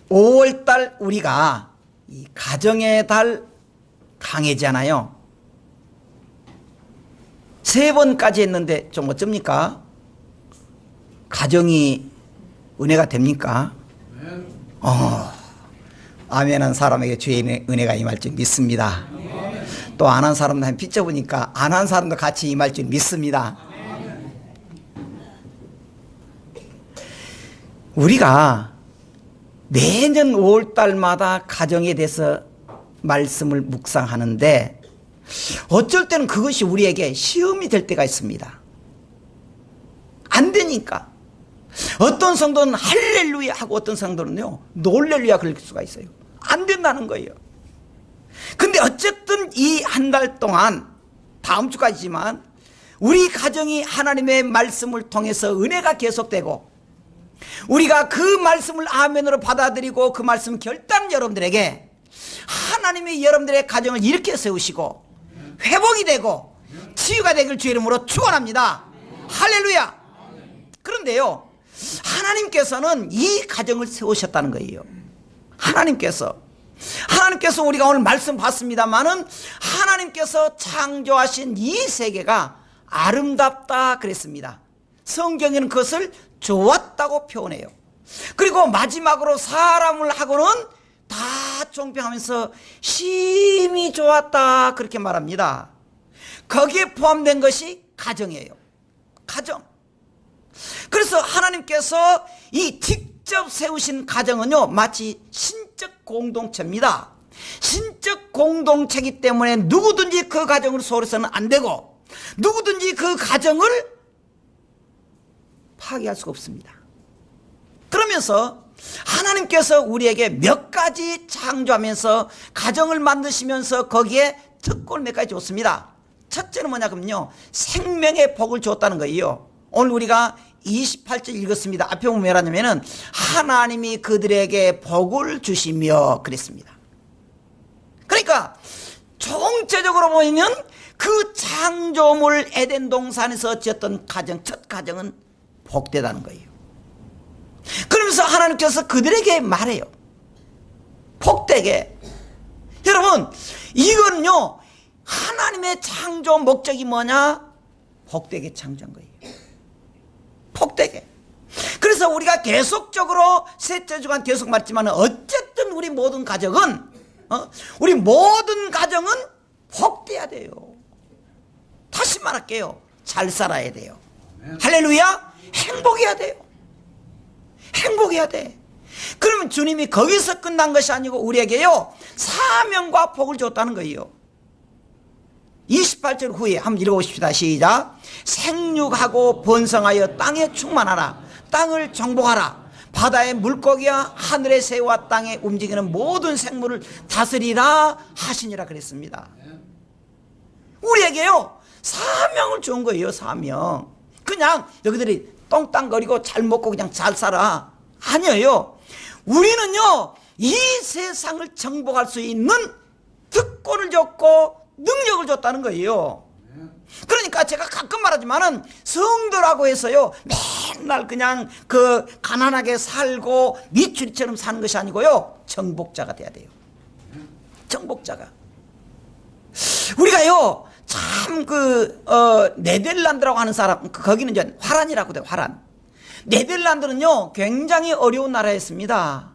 (5월달) 우리가 이 가정의 달 강해지잖아요. 3번까지 했는데 좀 어쩝니까? 가정이 은혜가 됩니까? 아멘한 사람에게 주의 은혜가 임할 줄 믿습니다. 또 안 한 사람도 한 비춰보니까 안 한 사람도 같이 임할 줄 믿습니다. 우리가 매년 5월달마다 가정에 대해서 말씀을 묵상하는데 어쩔 때는 그것이 우리에게 시험이 될 때가 있습니다. 안 되니까. 어떤 성도는 할렐루야 하고 어떤 성도는요 놀렐루야 그럴 수가 있어요. 안 된다는 거예요. 근데 어쨌든 이 한 달 동안 다음 주까지지만 우리 가정이 하나님의 말씀을 통해서 은혜가 계속되고 우리가 그 말씀을 아멘으로 받아들이고 그 말씀 결단한 여러분들에게 하나님이 여러분들의 가정을 일으켜 세우시고 회복이 되고 치유가 되길 주의 이름으로 축원합니다. 할렐루야. 그런데요 하나님께서는 이 가정을 세우셨다는 거예요. 하나님께서 우리가 오늘 말씀 봤습니다마는 하나님께서 창조하신 이 세계가 아름답다 그랬습니다. 성경에는 그것을 좋았다고 표현해요. 그리고 마지막으로 사람을 하고는 다 종평하면서 심히 좋았다 그렇게 말합니다. 거기에 포함된 것이 가정이에요. 가정. 그래서 하나님께서 이 직접 세우신 가정은요 마치 신적 공동체입니다. 신적 공동체이기 때문에 누구든지 그 가정을 소홀해서는 안 되고 누구든지 그 가정을 파괴할 수가 없습니다. 그러면서 하나님께서 우리에게 몇 가지 창조하면서 가정을 만드시면서 거기에 특권을 몇 가지 줬습니다. 첫째는 뭐냐 그러면요 생명의 복을 줬다는 거예요. 오늘 우리가 28절 읽었습니다. 앞에 보면 뭐냐면은 하나님이 그들에게 복을 주시며 그랬습니다. 그러니까 총체적으로 보면 그 창조물 에덴 동산에서 지었던 가정, 첫 가정은 복되다는 거예요. 그러면서 하나님께서 그들에게 말해요. 복되게. 여러분 이거는요 하나님의 창조 목적이 뭐냐? 복되게 창조한 거예요. 복되게. 그래서 우리가 계속적으로 셋째 주간 계속 말했지만 어쨌든 우리 모든 가정은 복돼야 돼요. 다시 말할게요. 잘 살아야 돼요. 할렐루야. 행복해야 돼요. 행복해야 돼. 그러면 주님이 거기서 끝난 것이 아니고 우리에게요 사명과 복을 줬다는 거예요. 28절 후에 한번 읽어보십시다. 시작. 생육하고 번성하여 땅에 충만하라. 땅을 정복하라. 바다의 물고기와 하늘의 새와 땅에 움직이는 모든 생물을 다스리라 하시니라 그랬습니다. 우리에게요 사명을 준 거예요. 사명. 그냥 너희들이 똥땅거리고 잘 먹고 그냥 잘 살아. 아니에요. 우리는요 이 세상을 정복할 수 있는 특권을 줬고 능력을 줬다는 거예요. 그러니까 제가 가끔 말하지만은 성도라고 해서요 맨날 그냥 그 가난하게 살고 미추리처럼 사는 것이 아니고요 정복자가 돼야 돼요. 정복자가. 우리가요 참 네덜란드라고 하는 사람 거기는 이제 화란이라고 돼요. 화란. 네덜란드는요 굉장히 어려운 나라였습니다.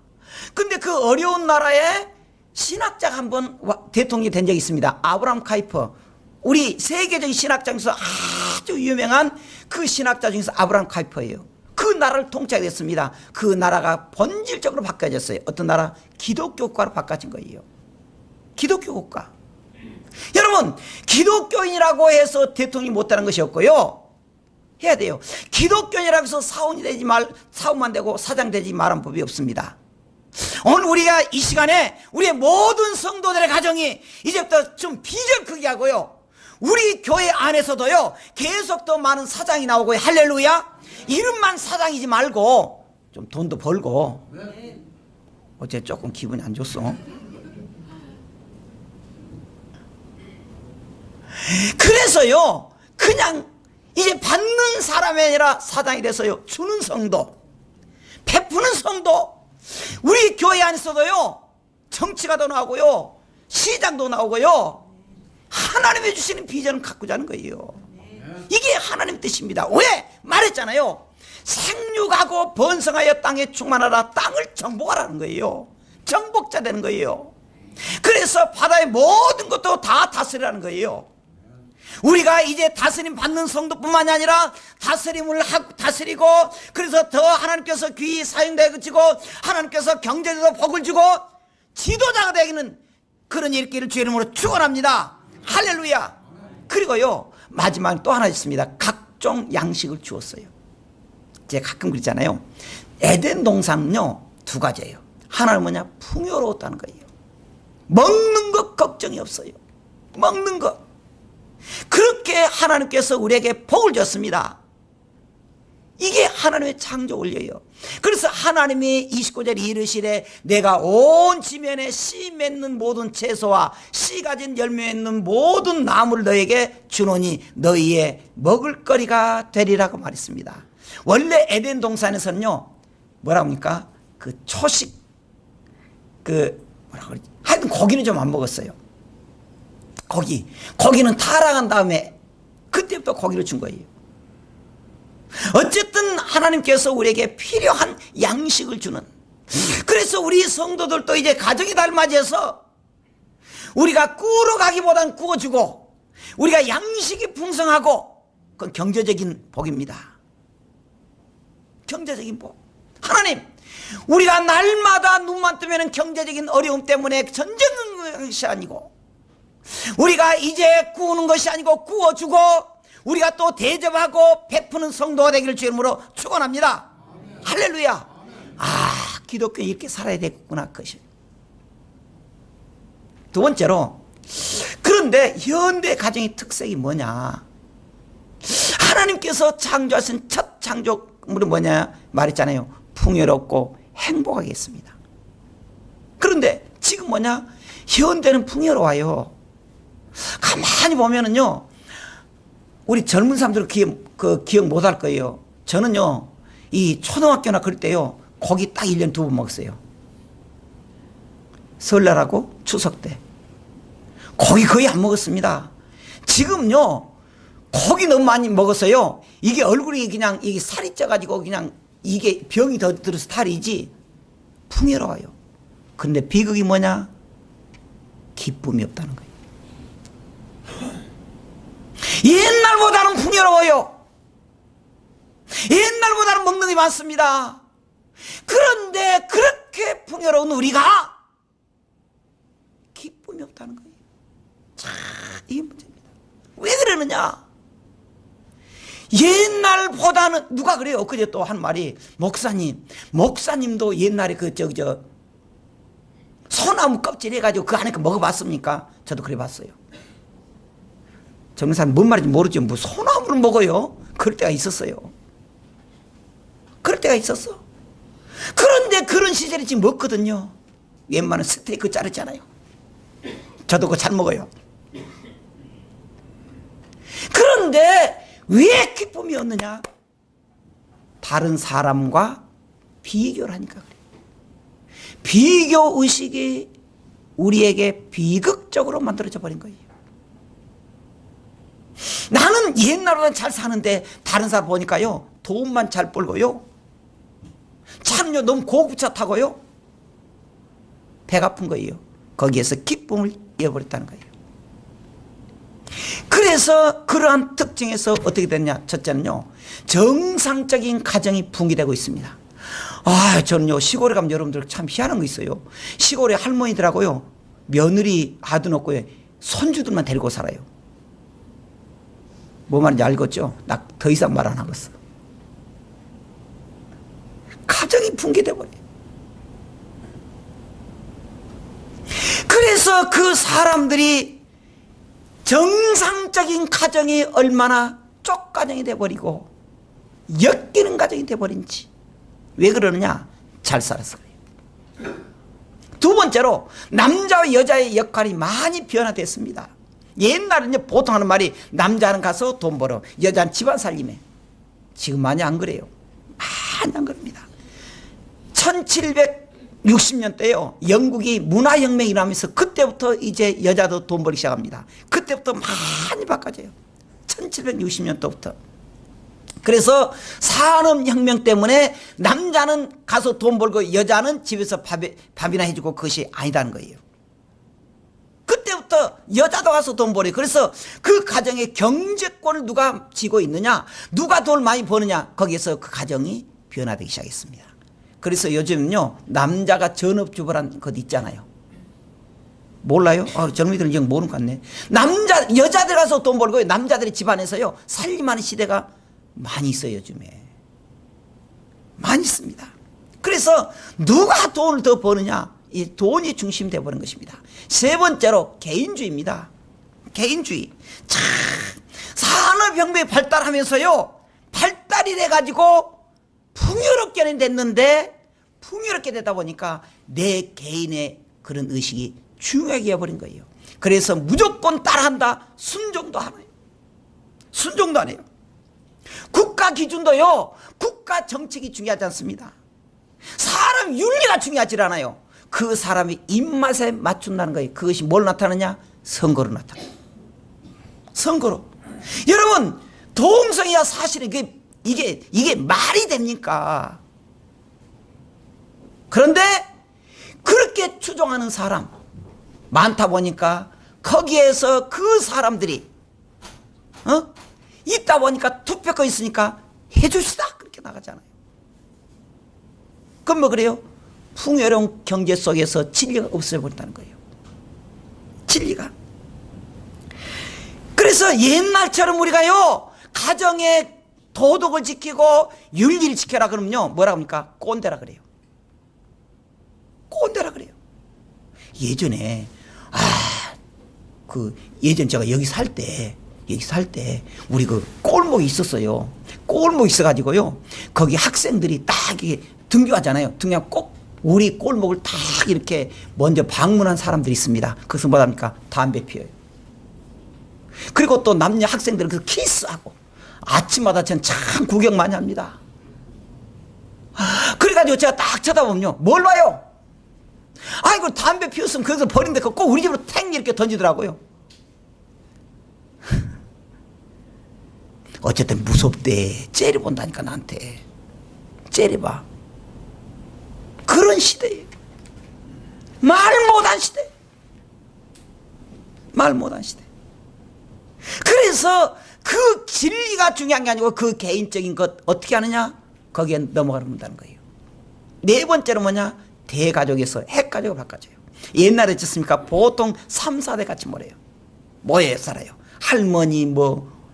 근데 그 어려운 나라에 신학자가 한번 대통령이 된 적이 있습니다. 아브라함 카이퍼. 우리 세계적인 신학자 중에서 아주 유명한 그 신학자 중에서 아브라함 카이퍼예요. 그 나라를 통치하게 됐습니다. 그 나라가 본질적으로 바꿔졌어요. 어떤 나라? 기독교 국가로 바꿔진 거예요. 기독교 국가. 여러분 기독교인이라고 해서 대통령이 못되는 것이 없고요 해야 돼요. 기독교인이라고 해서 사원만 되고 사장 되지 말한 법이 없습니다. 오늘 우리가 이 시간에 우리의 모든 성도들의 가정이 이제부터 좀 비전 크게 하고요 우리 교회 안에서도요 계속 더 많은 사장이 나오고요. 할렐루야. 이름만 사장이지 말고 좀 돈도 벌고. 어제 조금 기분이 안 좋소. 그래서요, 그냥 이제 받는 사람이 아니라 사장이 돼서요, 주는 성도, 베푸는 성도. 우리 교회 안에서도요, 정치가도 나오고요, 시장도 나오고요, 하나님이 주시는 비전을 갖고 자는 거예요. 이게 하나님 뜻입니다. 왜? 말했잖아요. 생육하고 번성하여 땅에 충만하라. 땅을 정복하라는 거예요. 정복자 되는 거예요. 그래서 바다의 모든 것도 다 다스리라는 거예요. 우리가 이제 다스림 받는 성도뿐만이 아니라 다스림을 다스리고, 그래서 더 하나님께서 귀히 사용되어 그치고, 하나님께서 경제적으로 복을 주고 지도자가 되기는 그런 일기를 주의 이름으로 축원합니다. 할렐루야. 그리고요, 마지막 또 하나 있습니다. 각종 양식을 주었어요. 제가 가끔 그러잖아요. 에덴 동산은요, 두 가지예요. 하나는 뭐냐? 풍요로웠다는 거예요. 먹는 것 걱정이 없어요. 먹는 것. 그렇게 하나님께서 우리에게 복을 줬습니다. 이게 하나님의 창조 원리예요. 그래서 하나님이 29절에 이르시되 내가 온 지면에 씨 맺는 모든 채소와 씨 가진 열매 맺는 모든 나무를 너에게 주노니 너희의 먹을거리가 되리라고 말했습니다. 원래 에덴 동산에서는요, 뭐라고 합니까? 그 초식, 뭐라고 그러지? 하여튼 고기는 좀 안 먹었어요. 고기는 타락한 다음에 그때부터 고기를 준 거예요. 어쨌든 하나님께서 우리에게 필요한 양식을 주는, 그래서 우리 성도들도 이제 가정의 달 맞이해서 우리가 꾸러 가기보단 구워주고, 우리가 양식이 풍성하고, 그건 경제적인 복입니다. 경제적인 복. 하나님, 우리가 날마다 눈만 뜨면 경제적인 어려움 때문에 전쟁하는 것이 아니고, 우리가 이제 구우는 것이 아니고 구워주고, 우리가 또 대접하고 베푸는 성도가 되기를 주의 이름으로 축원합니다. 할렐루야. 아, 기독교 이렇게 살아야 되겠구나. 그것이. 두 번째로, 그런데 현대 가정의 특색이 뭐냐? 하나님께서 창조하신 첫 창조물은 뭐냐 말했잖아요. 풍요롭고 행복하겠습니다. 그런데 지금 뭐냐? 현대는 풍요로워요. 가만히 보면은요, 우리 젊은 사람들은 기억 못 할 거예요. 저는요, 이 초등학교나 그럴 때요, 고기 딱 1년에 2번 먹었어요. 설날하고 추석 때. 고기 거의 안 먹었습니다. 지금요, 고기 너무 많이 먹었어요. 이게 얼굴이 그냥 이게 살이 쪄가지고 그냥 이게 병이 더 들어서 탈이지 풍요로워요. 그런데 비극이 뭐냐? 기쁨이 없다는 거예요. 옛날보다는 풍요로워요. 옛날보다는 먹는 게 많습니다. 그런데 그렇게 풍요로운 우리가 기쁨이 없다는 거예요. 자, 이게 문제입니다. 왜 그러느냐? 옛날보다는, 누가 그래요? 엊그제 또 한 말이, 목사님도 옛날에 소나무 껍질 해가지고 그 안에 거 먹어봤습니까? 저도 그래 봤어요. 젊은 사람 뭔 말인지 모르죠. 뭐 소나무를 먹어요? 그럴 때가 있었어요. 그럴 때가 있었어. 그런데 그런 시절이 지금 없거든요. 웬만한 스테이크 자르잖아요. 저도 그거 잘 먹어요. 그런데 왜 기쁨이 없느냐? 다른 사람과 비교를 하니까 그래요. 비교 의식이 우리에게 비극적으로 만들어져 버린 거예요. 나는 옛날보다 잘 사는데 다른 사람 보니까요, 돈만 잘 벌고요, 차는요 너무 고급차 타고요, 배가 아픈 거예요. 거기에서 기쁨을 잃어버렸다는 거예요. 그래서 그러한 특징에서 어떻게 됐냐? 첫째는요, 정상적인 가정이 붕괴되고 있습니다. 아, 저는요, 시골에 가면 여러분들 참 희한한 거 있어요. 시골에 할머니들하고요, 며느리 아들 없고요, 손주들만 데리고 살아요. 뭐 말인지 알겠죠? 나 더 이상 말 안 하겠어. 가정이 붕괴돼 버려요. 그래서 그 사람들이 정상적인 가정이 얼마나 쪽가정이 돼버리고 엮이는 가정이 돼버린지. 왜 그러느냐? 잘 살아서 그래요. 두 번째로, 남자와 여자의 역할이 많이 변화됐습니다. 옛날에는 보통 하는 말이 남자는 가서 돈 벌어, 여자는 집안 살림해. 지금 많이 안 그래요. 많이 안 그럽니다. 1760년대요. 영국이 문화혁명이 일어나면서 그때부터 이제 여자도 돈 벌기 시작합니다. 그때부터 많이 바꿔져요. 1760년도부터. 그래서 산업혁명 때문에 남자는 가서 돈 벌고 여자는 집에서 밥이나 해주고 그것이 아니다는 거예요. 그때부터 여자도 가서 돈 벌어요. 그래서 그 가정의 경제권을 누가 쥐고 있느냐, 누가 돈을 많이 버느냐, 거기에서 그 가정이 변화되기 시작했습니다. 그래서 요즘은요, 남자가 전업주부란 것 있잖아요. 몰라요? 젊은이들은 이제 모르는 것 같네. 여자들 가서 돈 벌고 남자들이 집안에서요, 살림하는 시대가 많이 있어요, 요즘에. 많이 있습니다. 그래서 누가 돈을 더 버느냐, 이 돈이 중심이 되어버린 것입니다. 세 번째로 개인주의입니다. 개인주의. 참, 산업혁명이 발달하면서요, 발달이 돼가지고 풍요롭게는 됐는데, 풍요롭게 되다 보니까 내 개인의 그런 의식이 중요하게 되어버린 거예요. 그래서 무조건 따라한다, 순종도 안 해요. 순종도 안 해요. 국가 기준도요, 국가 정책이 중요하지 않습니다. 사람 윤리가 중요하지 않아요. 그 사람의 입맛에 맞춘다는 거예요. 그것이 뭘 나타내냐? 선거로 나타나요. 선거로. 여러분, 동성애야 사실은 이게 말이 됩니까? 그런데 그렇게 추종하는 사람 많다 보니까 거기에서 그 사람들이 있다 보니까 투표권 있으니까 해줍시다 그렇게 나가잖아요. 그럼 뭐 그래요? 풍요로운 경제 속에서 진리가 없어버린다는 거예요. 진리가. 그래서 옛날처럼 우리가요, 가정의 도덕을 지키고 윤리를 지켜라 그러면요, 뭐라 합니까? 꼰대라 그래요. 꼰대라 그래요. 예전에 예전 제가 여기 살 때 우리 그 꼴목이 있었어요. 꼴목이 있어가지고요, 거기 학생들이 딱 이게 등교하잖아요. 등교하면 꼭 우리 꼴목을 딱 이렇게 먼저 방문한 사람들이 있습니다. 그것은 뭐라 합니까? 담배 피워요. 그리고 또 남녀 학생들은 그 키스하고 아침마다 전 참 구경 많이 합니다. 그래가지고 제가 딱 쳐다보면요, 뭘 봐요? 아이고, 담배 피웠으면 거기서 버린데 꼭 우리 집으로 탱 이렇게 던지더라고요. 어쨌든 무섭대. 째려본다니까 나한테. 째려봐. 그런 시대예요. 말 못한 시대. 말 못한 시대. 그래서 그 진리가 중요한 게 아니고 그 개인적인 것 어떻게 하느냐, 거기에 넘어가는 문다는 거예요. 네 번째로 뭐냐, 대가족에서 핵가족으로 바꿔줘요. 옛날에 어떻습니까? 보통 3, 4대 같이 모여 살아요. 할머니,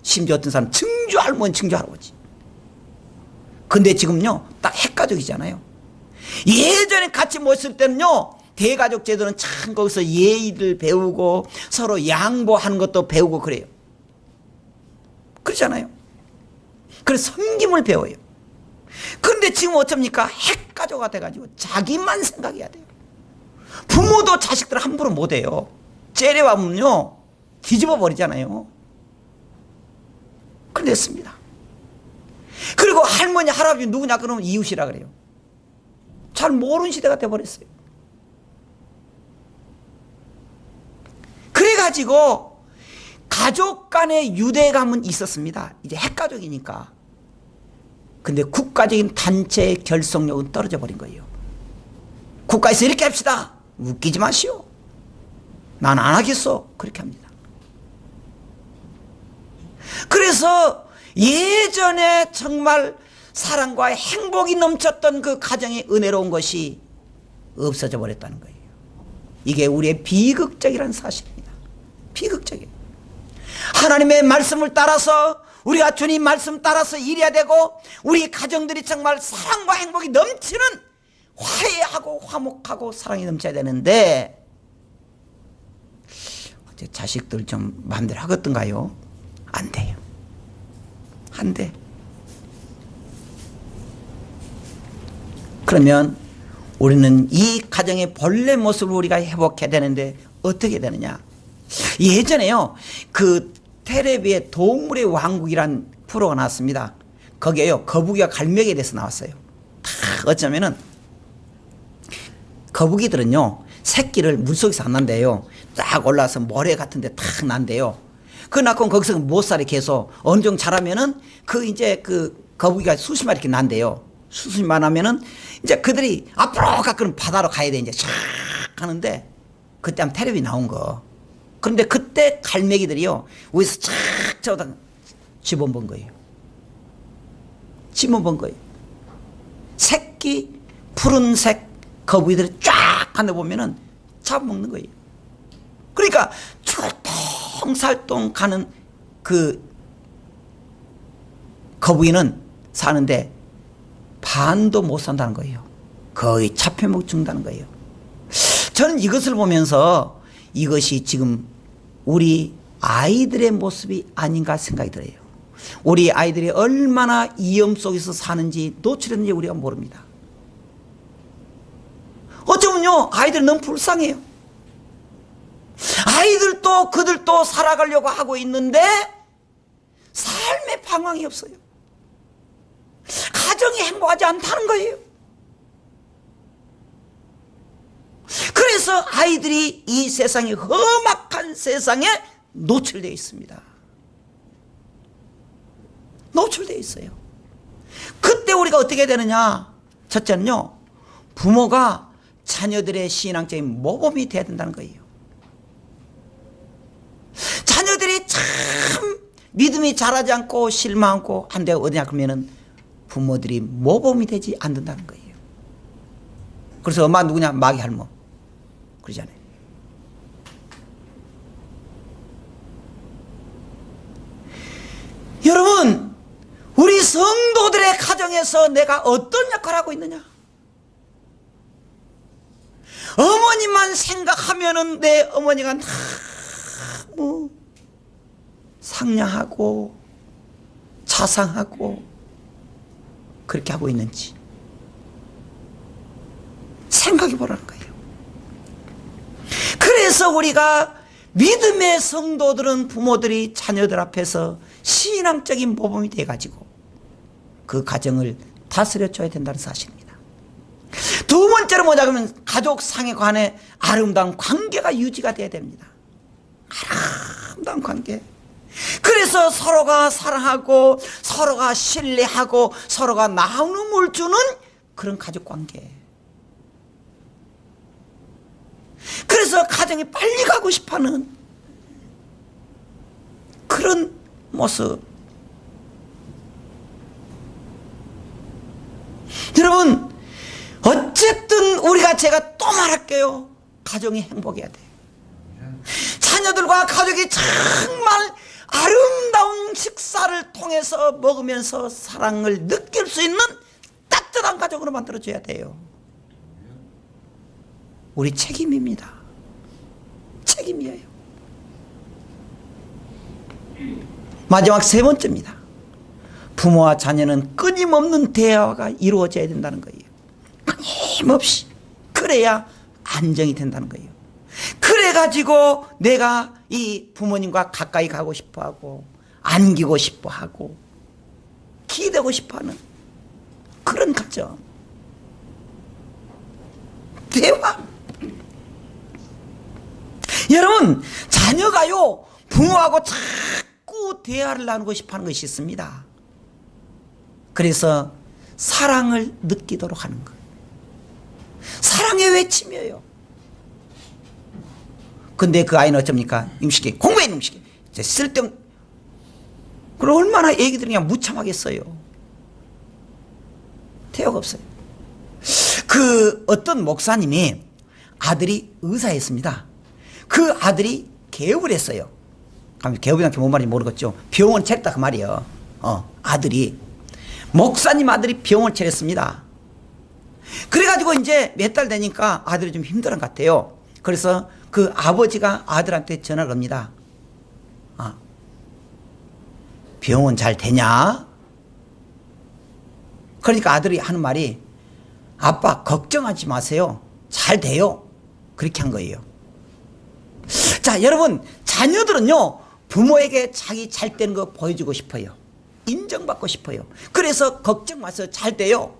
심지어 어떤 사람 증조 할머니, 증조 할아버지. 근데 지금요, 딱 핵가족이잖아요. 예전에 같이 모였을 때는요, 대가족 제도는 참 거기서 예의를 배우고 서로 양보하는 것도 배우고 그래요. 그렇잖아요. 그래서 섬김을 배워요. 그런데 지금 어쩝니까? 핵가족가 돼가지고 자기만 생각해야 돼요. 부모도 자식들 함부로 못해요. 째려보면요, 뒤집어 버리잖아요. 그랬습니다. 그리고 할머니, 할아버지 누구냐 그러면 이웃이라 그래요. 잘 모르는 시대가 돼버렸어요. 그래가지고 가족 간의 유대감은 있었습니다. 이제 핵가족이니까. 근데 국가적인 단체의 결속력은 떨어져 버린 거예요. 국가에서 이렇게 합시다. 웃기지 마시오. 난 안 하겠어. 그렇게 합니다. 그래서 예전에 정말 사랑과 행복이 넘쳤던 그 가정의 은혜로운 것이 없어져 버렸다는 거예요. 이게 우리의 비극적이라는 사실입니다. 비극적이에요. 하나님의 말씀을 따라서 우리가 주님 말씀 따라서 일해야 되고, 우리 가정들이 정말 사랑과 행복이 넘치는 화해하고 화목하고 사랑이 넘쳐야 되는데, 자식들 좀 마음대로 하겠던가요? 안 돼요. 안 돼. 그러면 우리는 이 가정의 본래 모습을 우리가 회복해야 되는데 어떻게 되느냐? 예전에요, 그 텔레비에 동물의 왕국이란 프로가 나왔습니다. 거기에요, 거북이와 갈매기에 대해서 나왔어요. 다 어쩌면은 거북이들은요, 새끼를 물속에서 안 난대요. 딱 올라와서 모래 같은 데 탁 난대요. 그 낳고 거기서 못살이 계속 어느 정도 자라면은 그 이제 그 거북이가 수십 마리 이렇게 난대요. 수십만 하면은 이제 그들이 앞으로 가끔 바다로 가야 돼. 이제 샥 하는데 그때 한번 텔레비 나온 거. 그런데 그때 갈매기들이요, 위에서 쫙 저다 집어본 거예요. 집어본 거예요. 새끼 푸른색 거북이들이 쫙 하늘 보면은 잡아먹는 거예요. 그러니까 살똥살똥 가는 그 거북이는 사는데 반도 못 산다는 거예요. 거의 잡혀먹 죽는다는 거예요. 저는 이것을 보면서 이것이 지금 우리 아이들의 모습이 아닌가 생각이 들어요. 우리 아이들이 얼마나 위험 속에서 사는지 노출했는지 우리가 모릅니다. 어쩌면요, 아이들은 너무 불쌍해요. 아이들도 그들도 살아가려고 하고 있는데 삶의 방황이 없어요. 가정이 행복하지 않다는 거예요. 그래서 아이들이 이 세상에, 험악한 세상에 노출되어 있습니다. 노출되어 있어요. 그때 우리가 어떻게 되느냐? 첫째는요, 부모가 자녀들의 신앙적인 모범이 되어야 된다는 거예요. 자녀들이 참 믿음이 자라지 않고 실망하고 안 되고 어디냐 그러면은 부모들이 모범이 되지 않는다는 거예요. 그래서 엄마 누구냐? 마귀 할머. 그러잖아요. 여러분, 우리 성도들의 가정에서 내가 어떤 역할을 하고 있느냐? 어머니만 생각하면은 내 어머니가 너무 상냥하고 자상하고 그렇게 하고 있는지 생각해 보라는 거예요. 그래서 우리가 믿음의 성도들은 부모들이 자녀들 앞에서 신앙적인 모범이 돼가지고 그 가정을 다스려 줘야 된다는 사실입니다. 두 번째로 뭐냐 그러면 가족 상해 간의 아름다운 관계가 유지가 돼야 됩니다. 아름다운 관계. 그래서 서로가 사랑하고 서로가 신뢰하고 서로가 나눔을 주는 그런 가족 관계. 그래서 가정이 빨리 가고 싶어하는 그런 모습. 여러분, 어쨌든 우리가 제가 또 말할게요. 가정이 행복해야 돼요. 자녀들과 가족이 정말 아름다운 식사를 통해서 먹으면서 사랑을 느낄 수 있는 따뜻한 가족으로 만들어줘야 돼요. 우리 책임입니다. 책임이에요. 마지막 세 번째입니다. 부모와 자녀는 끊임없는 대화가 이루어져야 된다는 거예요. 끊임없이. 그래야 안정이 된다는 거예요. 그래가지고 내가 이 부모님과 가까이 가고 싶어하고 안기고 싶어하고 기대고 싶어하는 그런 가정. 대화. 여러분, 자녀가요 부모하고 자꾸 대화를 나누고 싶어하는 것이 있습니다. 그래서 사랑을 느끼도록 하는 것. 사랑의 외침이에요. 근데 그 아이는 어쩝니까? 이놈시키 공부해 이놈시키 쓸데없는. 그럼 얼마나 애기들이 그냥 무참하겠어요. 대화가 없어요. 그 어떤 목사님이 아들이 의사였습니다. 그 아들이 개업을 했어요. 개업이란 게 뭔 말인지 모르겠죠. 병원 차렸다 그 말이에요. 아들이 목사님 아들이 병원을 차렸습니다. 그래가지고 이제 몇 달 되니까 아들이 좀 힘들은 것 같아요. 그래서 그 아버지가 아들한테 전화를 합니다. 병원 잘 되냐? 그러니까 아들이 하는 말이 아빠 걱정하지 마세요. 잘 돼요. 그렇게 한 거예요. 자, 여러분, 자녀들은요, 부모에게 자기 잘 되는 거 보여주고 싶어요. 인정받고 싶어요. 그래서 걱정 마세요. 잘 돼요.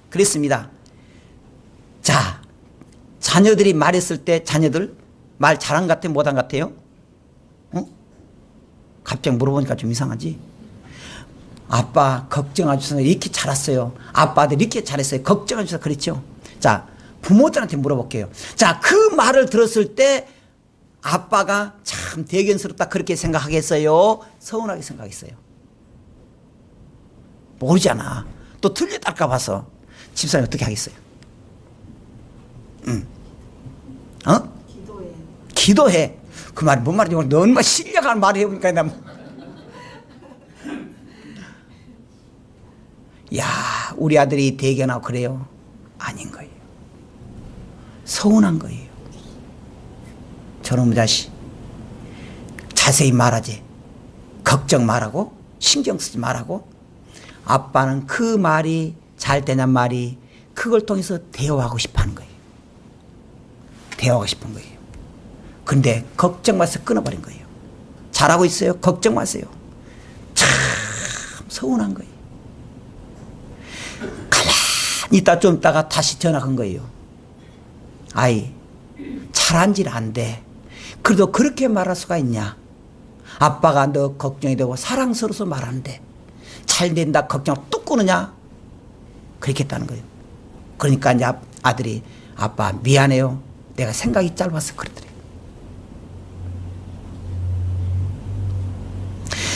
그랬습니다. 자, 자녀들이 말했을 때 자녀들 말 잘한 것 같아요? 못한 것 같아요? 갑자기 물어보니까 좀 이상하지? 아빠 걱정해 주셔서 이렇게 잘했어요. 아빠들 이렇게 잘했어요. 걱정해 주셔서 그랬죠. 자, 부모들한테 물어볼게요. 자, 그 말을 들었을 때 아빠가 참 대견스럽다 그렇게 생각하겠어요? 서운하게 생각했어요? 모르잖아. 또 틀렸달까 봐서 집사님 어떻게 하겠어요? 기도해. 기도해. 그 말이 뭔 말이지? 너 얼마나 신뢰가는 말을 해보니까 나. 야, 우리 아들이 대견하고 그래요? 아닌 거예요. 서운한 거예요. 저놈의 자식 자세히 말하지. 걱정 말하고 신경 쓰지 말라고. 아빠는 그 말이 잘 되냔 말이 그걸 통해서 대화하고 싶어 하는 거예요. 대화하고 싶은 거예요. 근데 걱정 마세요. 끊어버린 거예요. 잘하고 있어요. 걱정 마세요. 참 서운한 거예요. 가만히 있다 좀 있다가 다시 전화한 거예요. 아이, 잘한지는 안 돼. 그래도 그렇게 말할 수가 있냐? 아빠가 너 걱정이 되고 사랑스러워서 말하는데 잘 된다 걱정 뚝 끊느냐? 그렇게 했다는 거예요. 그러니까 이제 아들이 아빠 미안해요. 내가 생각이 짧아서 그러더래요.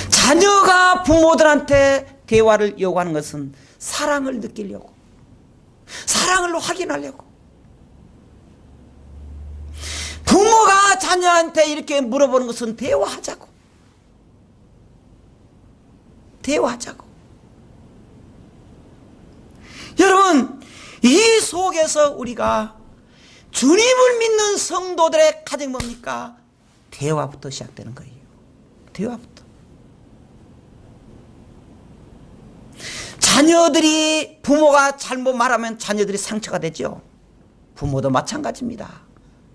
자녀가 부모들한테 대화를 요구하는 것은 사랑을 느끼려고, 사랑을 확인하려고. 부모가 자녀한테 이렇게 물어보는 것은 대화하자고. 대화하자고. 여러분, 이 속에서 우리가 주님을 믿는 성도들의 가정이 뭡니까? 대화부터 시작되는 거예요. 대화부터. 자녀들이 부모가 잘못 말하면 자녀들이 상처가 되죠. 부모도 마찬가지입니다.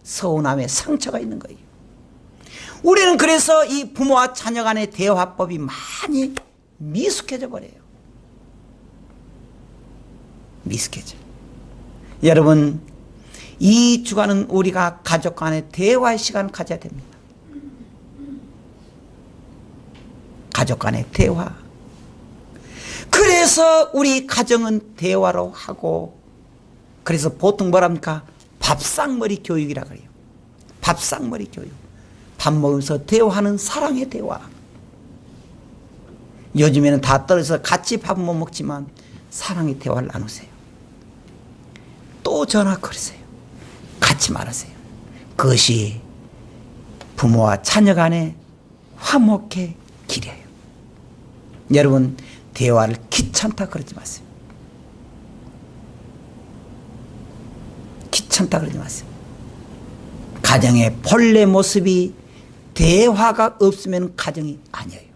서운함에 상처가 있는 거예요. 우리는 그래서 이 부모와 자녀 간의 대화법이 많이 미숙해져 버려요. 미숙해져. 여러분, 이 주간은 우리가 가족 간의 대화의 시간을 가져야 됩니다. 가족 간의 대화. 그래서 우리 가정은 대화로 하고, 그래서 보통 뭐랍니까? 밥상머리 교육이라 그래요. 밥상머리 교육. 밥 먹으면서 대화하는 사랑의 대화. 요즘에는 다 떨어져서 같이 밥 못 먹지만 사랑의 대화를 나누세요. 또 전화 걸으세요. 같이 말하세요. 그것이 부모와 자녀 간의 화목의 길이에요. 여러분, 대화를 귀찮다 그러지 마세요. 귀찮다 그러지 마세요. 가정의 본래 모습이 대화가 없으면 가정이 아니에요.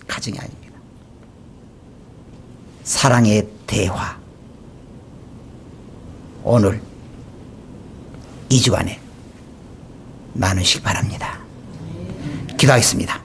가정이 아닙니다. 사랑의 대화. 오늘 이 주간에 나누시기 바랍니다. 기도하겠습니다.